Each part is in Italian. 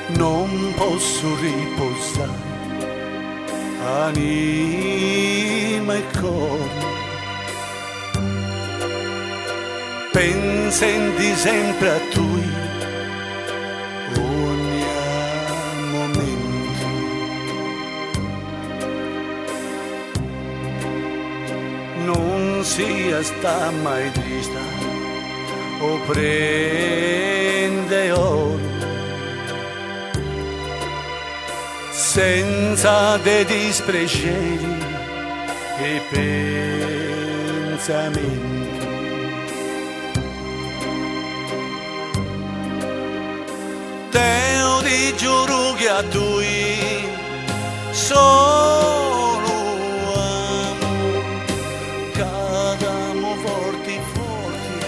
non posso riposare anima e cuore, pensando sempre a tu ogni momento. Non sia sta mai triste o prende oro senza dei dispiaceri e pensamenti. Te ti giuro che a tu solo amo, cadamo forti forti,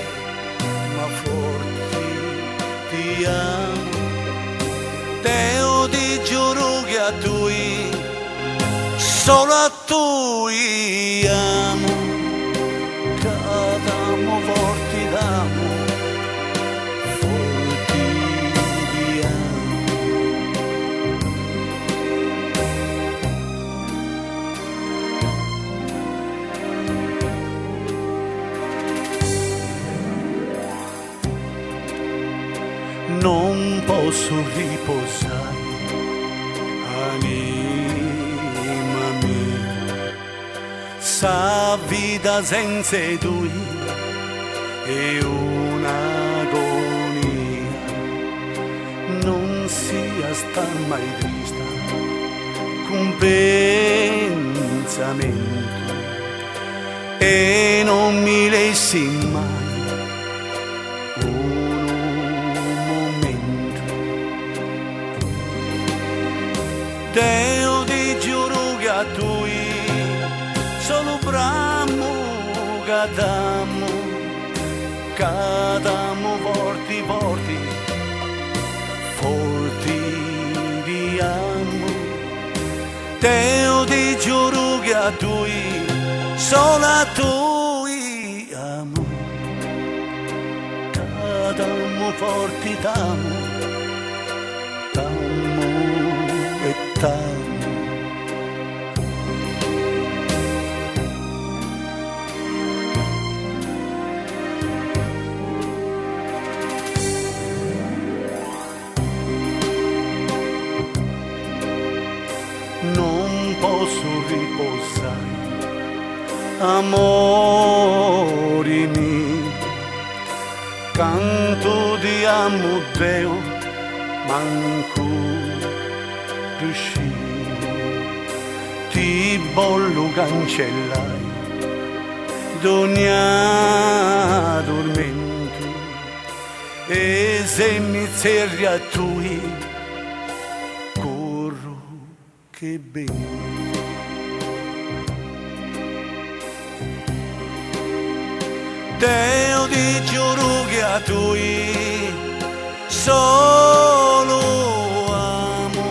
ma forti ti amo. Te ti giuro che a tu solo a tu amo, cadamo forti d'amore. Non posso riposare anima mia, sa vita senza tu è un'agonia. Non sia sta mai triste con pensamento e non mi lessi mai Deo ti giuro che a tu solo bramo cadamo forti forti, forti di amo. Deo ti giuro che a tu solo a tu amo, cadamo forti d'amo. Non posso riposare, amori miei, canto di amo Deo, manco riuscì, ti voglio cancellare d'ogni addormento, e se mi zerri a tu corro che bene. Deo ti giuro che a tu solo amo,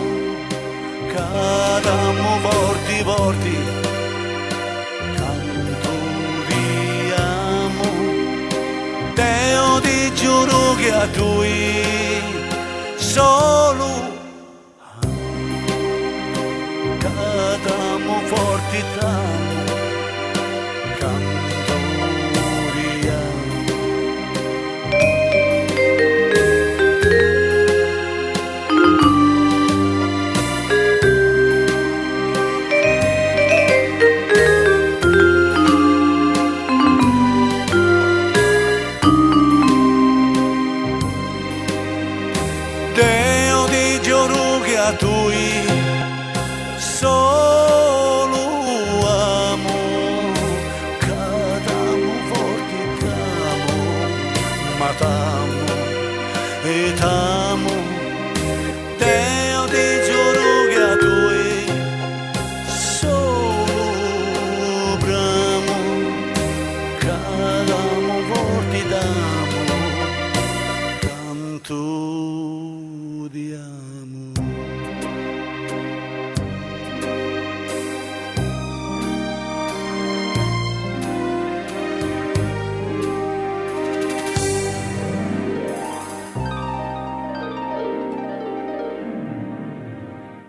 cadamo forti forti, canto di amo. Deo ti giuro che a tu solo amo, cadamo forti d'amo. Deo ti giuro che a tu solo amo, cadamo forti d'amo, ma t'amo e t'amo.